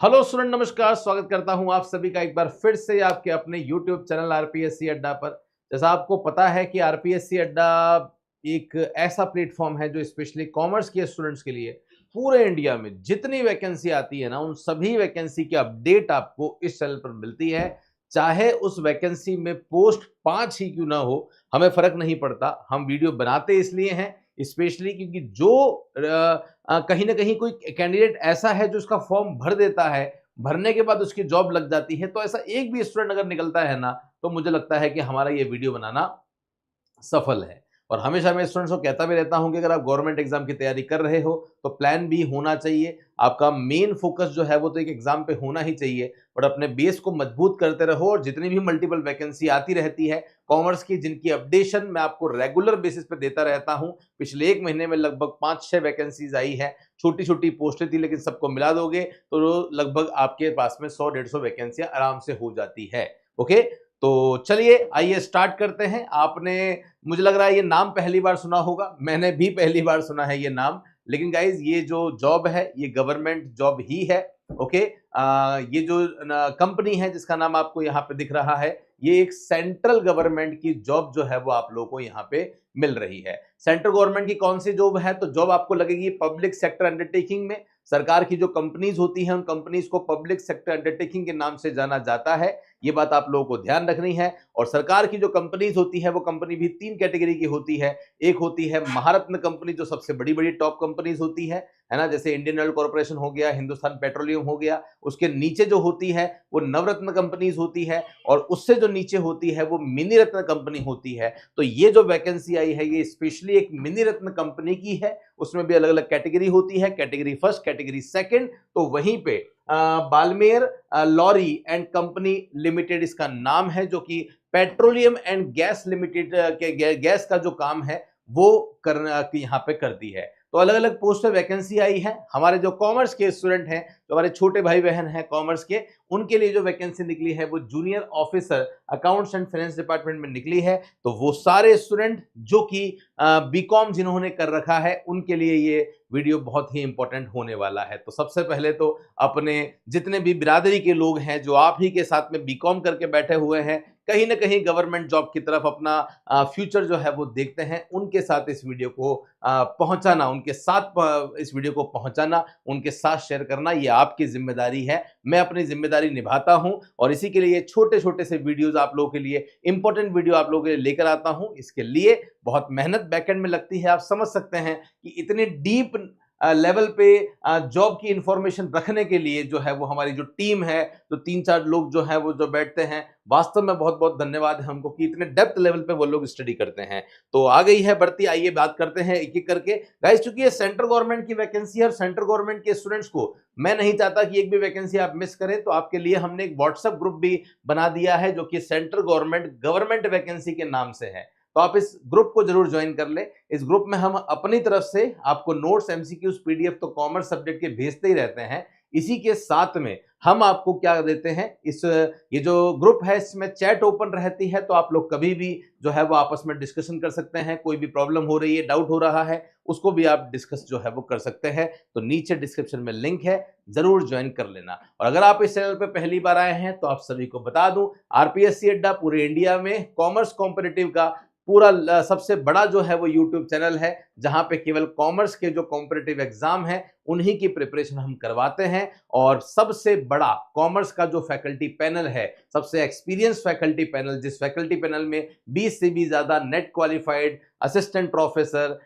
Hello student, नमस्कार। स्वागत करता हूं आप सभी का एक बार फिर से आपके अपने यूट्यूब चैनल आरपीएससी अड्डा पर। जैसा आपको पता है कि आरपीएससी अड्डा एक ऐसा प्लेटफॉर्म है जो स्पेशली कॉमर्स के स्टूडेंट्स के लिए पूरे इंडिया में जितनी वैकेंसी आती है ना, उन सभी वैकेंसी की अपडेट आपको इस चैनल पर मिलती है। चाहे उस वैकेंसी में पोस्ट 5 ही क्यों ना हो, हमें फर्क नहीं पड़ता। हम वीडियो बनाते इसलिए हैं स्पेशली क्योंकि जो कहीं ना कहीं कोई कैंडिडेट ऐसा है जो उसका फॉर्म भर देता है, भरने के बाद उसकी जॉब लग जाती है, तो ऐसा एक भी स्टूडेंट अगर निकलता है ना, तो मुझे लगता है कि हमारा ये वीडियो बनाना सफल है। और हमेशा मैं स्टूडेंट्स को कहता भी रहता हूं कि अगर आप गवर्नमेंट एग्जाम की तैयारी कर रहे हो तो प्लान बी होना चाहिए। आपका मेन फोकस जो है वो तो एक एग्जाम पे होना ही चाहिए, बट अपने बेस को मजबूत करते रहो। और जितनी भी मल्टीपल वैकेंसी आती रहती है कॉमर्स की, जिनकी अपडेशन मैं आपको रेगुलर बेसिस पे देता रहता हूं। पिछले एक महीने में लगभग 5-6 वैकेंसीज आई है। छोटी छोटी पोस्टें थी, लेकिन सबको मिला दोगे तो लगभग आपके पास में 100-150 वैकेंसियां आराम से हो जाती है। ओके, तो चलिए आइए स्टार्ट करते हैं। आपने, मुझे लग रहा है ये नाम पहली बार सुना होगा, मैंने भी पहली बार सुना है ये नाम। लेकिन गाइज, ये जो जॉब है ये गवर्नमेंट जॉब ही है। ओके, ये जो कंपनी है जिसका नाम आपको यहाँ पे दिख रहा है, ये एक सेंट्रल गवर्नमेंट की जॉब जो है वो आप लोगों को यहाँ पे मिल रही है। सेंट्रल गवर्नमेंट की कौन सी जॉब है? तो जॉब आपको लगेगी पब्लिक सेक्टर अंडरटेकिंग में। सरकार की जो कंपनीज होती हैं उन कंपनीज को पब्लिक सेक्टर अंडरटेकिंग के नाम से जाना जाता है। ये बात आप लोगों को ध्यान रखनी है। और सरकार की जो कंपनीज होती है वो कंपनी भी 3 कैटेगरी की होती है। एक होती है महारत्न कंपनी, जो सबसे बड़ी बड़ी टॉप कंपनीज होती है ना, जैसे इंडियन ऑयल कॉर्पोरेशन हो गया, हिंदुस्तान पेट्रोलियम हो गया। उसके नीचे जो होती है वो नवरत्न कंपनीज होती है, और उससे जो नीचे होती है वो मिनी रत्न कंपनी होती है। तो ये जो वैकेंसी आई है ये स्पेशली एक मिनी रत्न कंपनी की है। उसमें भी अलग अलग कैटेगरी होती है, कैटेगरी फर्स्ट, कैटेगरी सेकंड। तो वहीं पे बालमेर लॉरी एंड कंपनी लिमिटेड इसका नाम है, जो कि पेट्रोलियम एंड गैस लिमिटेड के गैस का जो काम है वो करना यहाँ पे करती है। तो अलग अलग पोस्ट पे वैकेंसी आई है। हमारे जो कॉमर्स के स्टूडेंट हैं, जो हमारे छोटे भाई बहन हैं कॉमर्स के, उनके लिए जो वैकेंसी निकली है वो junior officer accounts and finance department में निकली है। तो वो सारे स्टूडेंट जो कि बीकॉम जिन्होंने कर रखा है, उनके लिए ये वीडियो बहुत ही इंपॉर्टेंट होने वाला है। तो सबसे पहले तो अपने जितने भी बिरादरी के लोग हैं जो आप ही के साथ में बीकॉम करके बैठे हुए हैं, कहीं ना कहीं गवर्नमेंट जॉब की तरफ अपना फ्यूचर जो है वो देखते हैं, उनके साथ इस वीडियो को पहुंचाना, उनके साथ इस वीडियो को पहुंचाना, उनके साथ शेयर करना, ये आपकी जिम्मेदारी है। मैं अपनी जिम्मेदारी निभाता हूं और इसी के लिए छोटे छोटे से वीडियोस आप लोगों के लिए, इंपॉर्टेंट वीडियो आप लोगों के लिए लेकर आता हूं। इसके लिए बहुत मेहनत बैकएंड में लगती है। आप समझ सकते हैं कि इतने डीप लेवल पे जॉब की इंफॉर्मेशन रखने के लिए जो है वो हमारी जो टीम है, जो 3-4 लोग जो है वो जो बैठते हैं, वास्तव में बहुत बहुत धन्यवाद है हमको कि इतने डेप्थ लेवल पे वो लोग स्टडी करते हैं। तो आ गई है बढ़ती, आइए बात करते हैं एक एक करके। गाइस, चूंकि ये सेंट्रल गवर्नमेंट की वैकेंसी है और सेंट्रल गवर्नमेंट के स्टूडेंट्स को मैं नहीं चाहता कि एक भी वैकेंसी आप मिस करें, तो आपके लिए हमने एक व्हाट्सएप ग्रुप भी बना दिया है जो कि सेंट्रल गवर्नमेंट वैकेंसी के नाम से है। तो आप इस ग्रुप को जरूर ज्वाइन कर ले। इस ग्रुप में हम अपनी तरफ से आपको नोट्स, एमसीक्यूज, पीडीएफ तो कॉमर्स सब्जेक्ट के भेजते ही रहते हैं। इसी के साथ में हम आपको क्या देते हैं, ये जो ग्रुप है इसमें चैट ओपन रहती है, तो आप लोग कभी भी जो है वो आपस में डिस्कशन कर सकते हैं। कोई भी प्रॉब्लम हो रही है, डाउट हो रहा है, उसको भी आप डिस्कस जो है वो कर सकते हैं। तो नीचे डिस्क्रिप्शन में लिंक है, जरूर ज्वाइन कर लेना। और अगर आप इस चैनल पे पहली बार आए हैं तो आप सभी को बता दूं, आरपीएससी अड्डा पूरे इंडिया में कॉमर्स कॉम्पिटिटिव का पूरा सबसे बड़ा जो है वो यूट्यूब चैनल है, जहां पे केवल कॉमर्स के जो कॉम्पिटिटिव एग्जाम है उन्हीं की प्रिपरेशन हम करवाते हैं। और सबसे बड़ा कॉमर्स का जो फैकल्टी पैनल है, सबसे एक्सपीरियंस फैकल्टी पैनल, जिस फैकल्टी पैनल में 20 से भी ज्यादा नेट क्वालिफाइड असिस्टेंट प्रोफेसर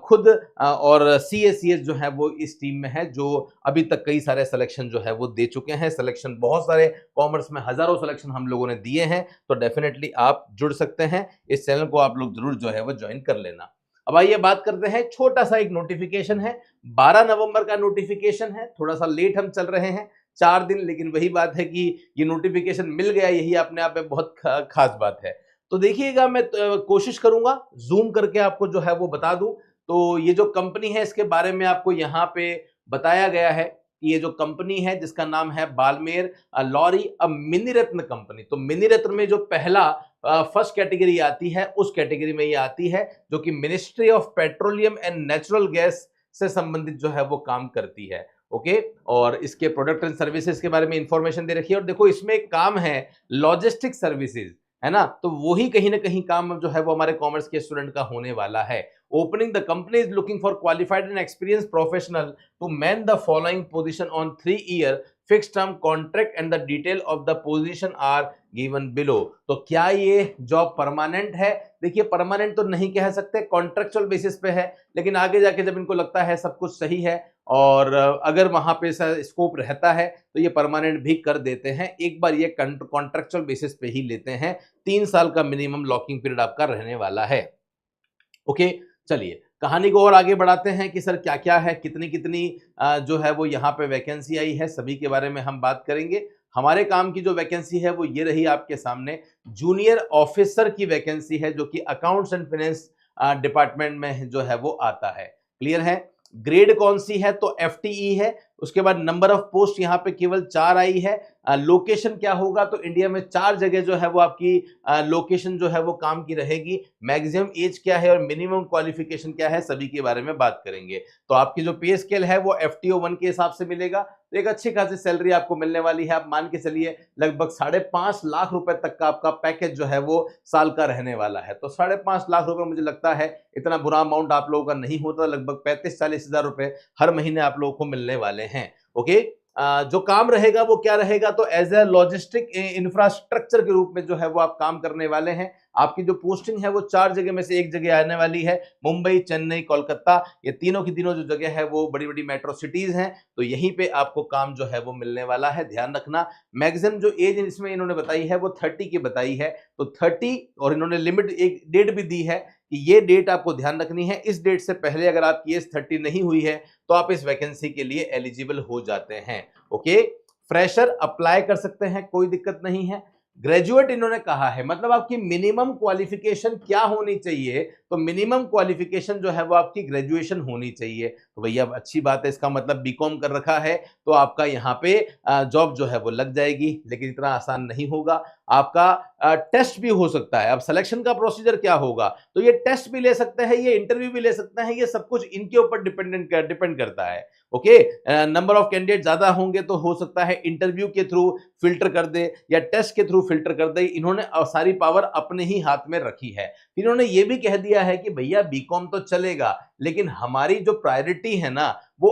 खुद और सीएसीएस जो है वो इस टीम में है, जो अभी तक कई सारे सिलेक्शन जो है वो दे चुके हैं। सिलेक्शन बहुत सारे, कॉमर्स में हजारों सिलेक्शन हम लोगों ने दिए हैं। तो डेफिनेटली आप जुड़ सकते हैं, इस चैनल को आप लोग जरूर जो है वो ज्वाइन कर लेना। अब आइए बात करते हैं, छोटा सा एक नोटिफिकेशन है, 12 नवंबर का नोटिफिकेशन है। थोड़ा सा लेट हम चल रहे हैं, 4 दिन, लेकिन वही बात है कि ये नोटिफिकेशन मिल गया, यही अपने आप में बहुत खास बात है। तो देखिएगा, मैं कोशिश करूंगा जूम करके आपको जो है वो बता दूं। तो ये जो कंपनी है इसके बारे में आपको यहाँ पे बताया गया है कि ये जो कंपनी है जिसका नाम है बालमेर लॉरी मिनी रत्न कंपनी। तो मिनी रत्न में जो पहला फर्स्ट कैटेगरी आती है, उस कैटेगरी में ये आती है, जो कि ministry of petroleum and natural gas से संबंधित जो है वो काम करती है। ओके। और इसके प्रोडक्ट एंड सर्विसेज के बारे में इंफॉर्मेशन दे रखी है। और देखो इसमें एक काम है लॉजिस्टिक सर्विसेज, है ना, तो वही कहीं ना कहीं काम जो है वो हमारे कॉमर्स के स्टूडेंट का होने वाला है। Opening the company is looking for qualified and experience professional to man the following position on 3-year fixed term contract and the detail of the position are given below. तो क्या ये job permanent है? देखिए permanent तो नहीं कह सकते, contractual basis पे है, लेकिन आगे जाके जब इनको लगता है सब कुछ सही है और अगर वहां पे स्कोप रहता है तो ये परमानेंट भी कर देते हैं। एक बार ये कॉन्ट्रेक्चुअल बेसिस पे ही लेते हैं। 3 साल का मिनिमम लॉकिंग पीरियड आपका रहने वाला है। ओके, चलिए कहानी को और आगे बढ़ाते हैं कि सर क्या क्या है, कितनी कितनी जो है वो यहाँ पे वैकेंसी आई है, सभी के बारे में हम बात करेंगे। हमारे काम की जो वैकेंसी है वो ये रही आपके सामने, जूनियर ऑफिसर की वैकेंसी है जो कि अकाउंट्स एंड फाइनेंस डिपार्टमेंट में जो है वो आता है। क्लियर है? ग्रेड कौन सी है? तो FTE है। उसके बाद नंबर ऑफ पोस्ट यहाँ पे केवल 4 आई है। लोकेशन क्या होगा? तो इंडिया में 4 जगह जो है वो आपकी लोकेशन जो है वो काम की रहेगी। मैक्सिमम एज क्या है और मिनिमम क्वालिफिकेशन क्या है, सभी के बारे में बात करेंगे। तो आपकी जो पे स्केल है वो FTO1 के हिसाब से मिलेगा, तो एक अच्छी खासी सैलरी आपको मिलने वाली है। आप मान के चलिए लगभग 5.5 लाख रुपए तक का आपका पैकेज जो है वो साल का रहने वाला है। तो 5.5 लाख रुपए मुझे लगता है इतना बुरा अमाउंट आप लोगों का नहीं होता, लगभग 35-40 हजार रुपए हर महीने आप लोगों को मिलने वाले हैं। ओके, जो काम रहेगा वो क्या रहेगा? तो एज ए लॉजिस्टिक इंफ्रास्ट्रक्चर के रूप में जो है वो आप काम करने वाले हैं। आपकी जो पोस्टिंग है वो 4 जगह में से एक जगह आने वाली है, मुंबई, चेन्नई, कोलकाता। ये तीनों की तीनों जो जगह है वो बड़ी बड़ी मेट्रो सिटीज हैं, तो यहीं पे आपको काम जो है वो मिलने वाला है। ध्यान रखना, मैक्सिमम जो एज इसमें इन्होंने बताई है वो 30 की बताई है, तो 30, और इन्होंने लिमिट एक डेट भी दी है कि ये डेट आपको ध्यान रखनी है, इस डेट से पहले अगर आपकी एज 30 नहीं हुई है तो आप इस वैकेंसी के लिए एलिजिबल हो जाते हैं। ओके, फ्रेशर अप्लाई कर सकते हैं, कोई दिक्कत नहीं है। ग्रेजुएट इन्होंने कहा है, मतलब आपकी मिनिमम क्वालिफिकेशन क्या होनी चाहिए? तो मिनिमम क्वालिफिकेशन जो है वो आपकी ग्रेजुएशन होनी चाहिए। तो भैया अच्छी बात है, इसका मतलब बीकॉम कर रखा है तो आपका यहाँ पे जॉब जो है वो लग जाएगी, लेकिन इतना आसान नहीं होगा। आपका टेस्ट भी हो सकता है। अब सिलेक्शन का प्रोसीजर क्या होगा? तो ये टेस्ट भी ले सकते हैं, ये इंटरव्यू भी ले सकते हैं, ये सब कुछ इनके ऊपर डिपेंड करता है। ओके, नंबर ऑफ कैंडिडेट ज्यादा होंगे तो हो सकता है इंटरव्यू के थ्रू फिल्टर कर दे या टेस्ट के थ्रू फिल्टर कर दे। इन्होंने सारी पावर अपने ही हाथ में रखी है। फिर इन्होंने ये भी कह दिया है कि भैया बीकॉम तो चलेगा, लेकिन हमारी जो प्रायोरिटी है ना वो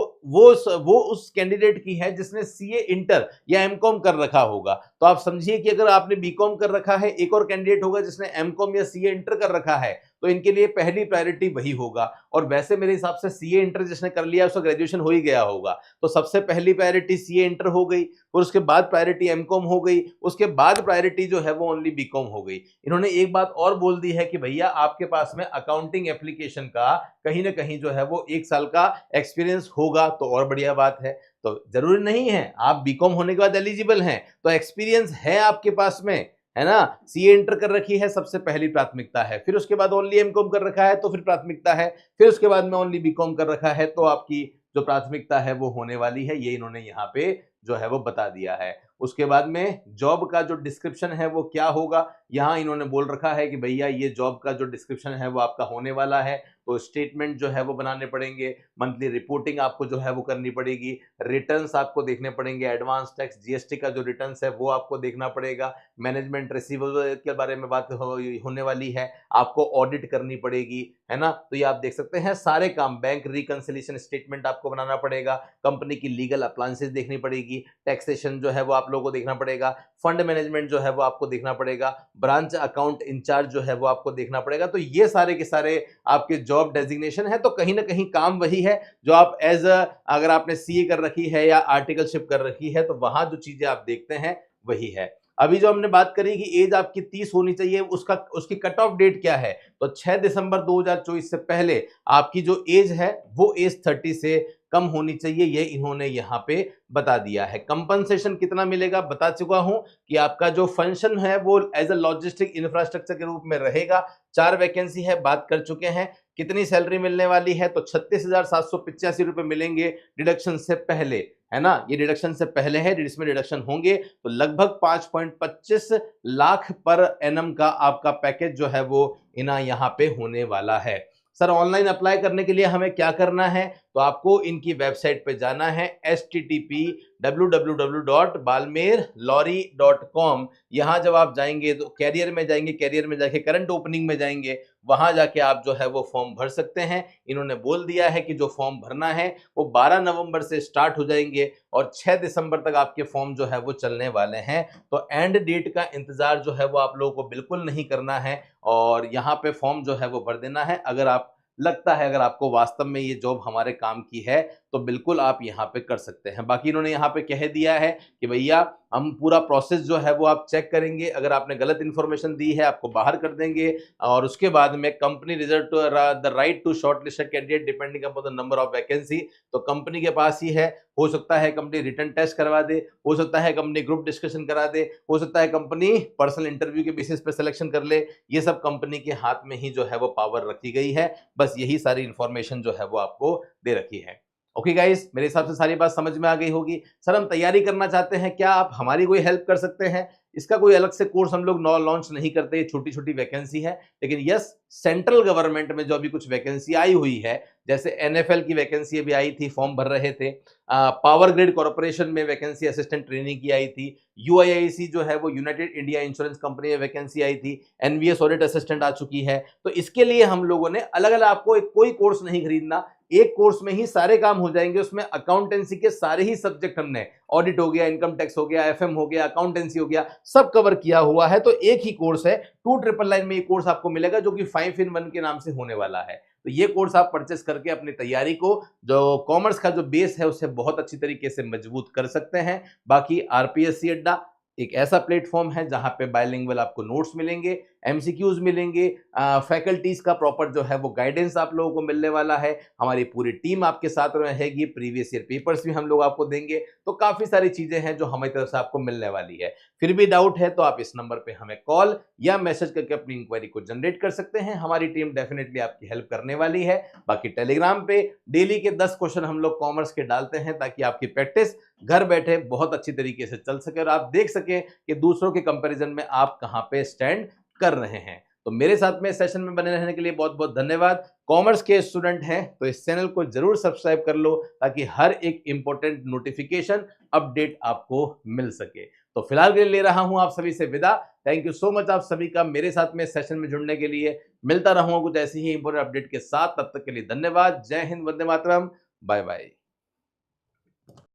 उस कैंडिडेट की है जिसने सीए इंटर या एमकॉम कर रखा होगा। तो आप समझिए कि अगर आपने बीकॉम कर रखा है, एक और कैंडिडेट होगा जिसने एमकॉम या सीए इंटर कर रखा है, तो इनके लिए पहली प्रायोरिटी वही होगा। और वैसे मेरे हिसाब से सीए इंटर जिसने कर लिया उसका ग्रेजुएशन हो ही गया होगा, तो सबसे पहली प्रायोरिटी सीए इंटर हो गई, और उसके बाद प्रायोरिटी एमकॉम हो गई, उसके बाद प्रायोरिटी जो है वो ओनली बीकॉम हो गई। इन्होंने एक बात और बोल दी है कि भैया आपके पास में अकाउंटिंग एप्लीकेशन का कहीं ना कहीं जो है वो 1 साल का एक्सपीरियंस होगा, तो और बढ़िया बात है। तो जरूरी नहीं है आप बीकॉम होने के बाद एलिजिबल हैं, तो एक्सपीरियंस है आपके पास में, है ना। सीए इंटर कर रखी है, सबसे पहली प्राथमिकता है। फिर उसके बाद ओनली एमकॉम कर रखा है तो फिर प्राथमिकता है। फिर उसके बाद में ओनली बीकॉम कर रखा है तो आपकी जो प्राथमिकता है वो होने वाली है। ये इन्होंने यहाँ पे जो है वो बता दिया है। उसके बाद में जॉब का जो डिस्क्रिप्शन है वो क्या होगा, यहाँ इन्होंने बोल रखा है कि भैया ये जॉब का जो डिस्क्रिप्शन है वो आपका होने वाला है। तो स्टेटमेंट जो है वो बनाने पड़ेंगे, मंथली रिपोर्टिंग आपको जो है वो करनी पड़ेगी, रिटर्न्स आपको देखने पड़ेंगे, एडवांस टैक्स जीएसटी का जो रिटर्न्स है वो आपको देखना पड़ेगा, मैनेजमेंट रिसीवेबल के बारे में बात होने वाली है, आपको ऑडिट करनी पड़ेगी, है ना। तो ये आप देख सकते हैं सारे काम, बैंक रिकंसिलिएशन स्टेटमेंट आपको बनाना पड़ेगा, कंपनी की लीगल अप्लायंसेस देखनी पड़ेगी, टैक्सेशन जो है वो आप लोगों को देखना पड़ेगा, फंड मैनेजमेंट जो है वो आपको देखना पड़ेगा, ब्रांच अकाउंट इंचार्ज जो है वो आपको देखना पड़ेगा। तो ये सारे के सारे आपके जॉब डेजिग्नेशन है। तो कहीं ना कहीं काम वही है जो आप अगर आपने सीए कर रखी है या आर्टिकलशिप कर रखी है तो वहां जो चीजें आप देखते हैं वही है। अभी जो हमने बात करी कि एज आपकी 30 होनी चाहिए, उसकी कट ऑफ डेट क्या है? तो 6 दिसंबर 2024 से पहले आपकी जो एज है वो एज 30 से कम होनी चाहिए, ये इन्होंने यहाँ पे बता दिया है। कंपनसेशन कितना मिलेगा बता चुका हूं कि आपका जो फंक्शन है वो एज अ लॉजिस्टिक इंफ्रास्ट्रक्चर के रूप में रहेगा। 4 वैकेंसी है, बात कर चुके हैं। कितनी सैलरी मिलने वाली है? तो 36,785 रुपए मिलेंगे डिडक्शन से पहले, है ना। ये डिडक्शन से पहले है, इसमें डिडक्शन होंगे तो लगभग 5.25 लाख पर एनम का आपका पैकेज जो है वो यहाँ पे होने वाला है। सर ऑनलाइन अप्लाई करने के लिए हमें क्या करना है? तो आपको इनकी वेबसाइट पे जाना है http://www.balmerlorry.com। यहाँ जब आप जाएंगे तो कैरियर में जाएंगे, कैरियर में जाके करंट ओपनिंग में जाएंगे, वहां जाके आप जो है वो फॉर्म भर सकते हैं। इन्होंने बोल दिया है कि जो फॉर्म भरना है वो 12 नवंबर से स्टार्ट हो जाएंगे और 6 दिसंबर तक आपके फॉर्म जो है वो चलने वाले हैं। तो एंड डेट का इंतजार जो है वो आप लोगों को बिल्कुल नहीं करना है और यहाँ पे फॉर्म जो है वो भर देना है। अगर आप लगता है अगर आपको वास्तव में ये जॉब हमारे काम की है तो बिल्कुल आप यहाँ पे कर सकते हैं। बाकी इन्होंने यहाँ पे कह दिया है कि भैया हम पूरा प्रोसेस जो है वो आप चेक करेंगे, अगर आपने गलत इन्फॉर्मेशन दी है आपको बाहर कर देंगे और उसके बाद में company reserve to the right to shortlisted candidate depending upon the number of vacancy. तो कंपनी के पास ही है, हो सकता है कंपनी रिटन टेस्ट करवा दे, हो सकता है कंपनी ग्रुप डिस्कशन करा दे, हो सकता है कंपनी पर्सनल इंटरव्यू के बेसिस पे सिलेक्शन कर ले। ये सब कंपनी के हाथ में ही जो है वो पावर रखी गई है। बस यही सारी इंफॉर्मेशन जो है वो आपको दे रखी है। ओके गाइस, मेरे हिसाब से सारी बात समझ में आ गई होगी। सर हम तैयारी करना चाहते हैं, क्या आप हमारी कोई हेल्प कर सकते हैं? इसका कोई अलग से कोर्स हम लोग लॉन्च नहीं करते, ये छोटी छोटी वैकेंसी है। लेकिन यस, सेंट्रल गवर्नमेंट में जो अभी कुछ वैकेंसी आई हुई है, जैसे एनएफएल की वैकेंसी अभी आई थी, फॉर्म भर रहे थे। पावर ग्रिड कॉर्पोरेशन में वैकेंसी असिस्टेंट ट्रेनिंग की आई थी। यूआईआईसी जो है वो यूनाइटेड इंडिया इंश्योरेंस कंपनी में वैकेंसी आई थी। एनवीएस ऑडिट असिस्टेंट आ चुकी है। तो इसके लिए हम लोगों ने अलग अलग, आपको कोई कोर्स नहीं खरीदना, एक कोर्स में ही सारे काम हो जाएंगे। उसमें अकाउंटेंसी के सारे ही सब्जेक्ट हमने, ऑडिट हो गया, इनकम टैक्स हो गया, एफएम हो गया, अकाउंटेंसी हो गया, सब कवर किया हुआ है। तो एक ही कोर्स है, 2999 में ये कोर्स आपको मिलेगा जो कि 5 in 1 के नाम से होने वाला है। तो ये कोर्स आप परचेस करके अपनी तैयारी को, जो कॉमर्स का जो बेस है उसे बहुत अच्छी तरीके से मजबूत कर सकते हैं। बाकी आरपीएससी अड्डा एक ऐसा प्लेटफॉर्म है जहां पे बायलिंगुअल आपको नोट्स मिलेंगे, एमसीक्यूज मिलेंगे, फैकल्टीज का प्रॉपर जो है वो गाइडेंस आप लोगों को मिलने वाला है। हमारी पूरी टीम आपके साथ रहेगी, प्रीवियस ईयर पेपर्स भी हम लोग आपको देंगे। तो काफी सारी चीजें हैं जो हमारी तरफ से आपको मिलने वाली है। फिर भी डाउट है तो आप इस नंबर पे हमें कॉल या मैसेज करके अपनी इंक्वायरी को जनरेट कर सकते हैं। हमारी टीम डेफिनेटली आपकी हेल्प करने वाली है। बाकी टेलीग्राम पे डेली के 10 क्वेश्चन हम लोग कॉमर्स के डालते हैं ताकि आपकी प्रैक्टिस घर बैठे बहुत अच्छी तरीके से चल सके और आप देख सके कि दूसरों के कंपैरिजन में आप कहां पे स्टैंड कर रहे हैं। तो मेरे साथ में सेशन में बने रहने के लिए बहुत बहुत धन्यवाद। कॉमर्स के स्टूडेंट हैं तो इस चैनल को जरूर सब्सक्राइब कर लो ताकि हर एक इंपॉर्टेंट नोटिफिकेशन अपडेट आपको मिल सके। तो फिलहाल के लिए ले रहा हूं आप सभी से विदा। थैंक यू सो मच आप सभी का मेरे साथ में सेशन में जुड़ने के लिए। मिलता रहूंगा कुछ ऐसी ही इंपॉर्टेंट अपडेट के साथ, तब तक के लिए धन्यवाद। जय हिंद, वंदे मातरम, बाय बाय।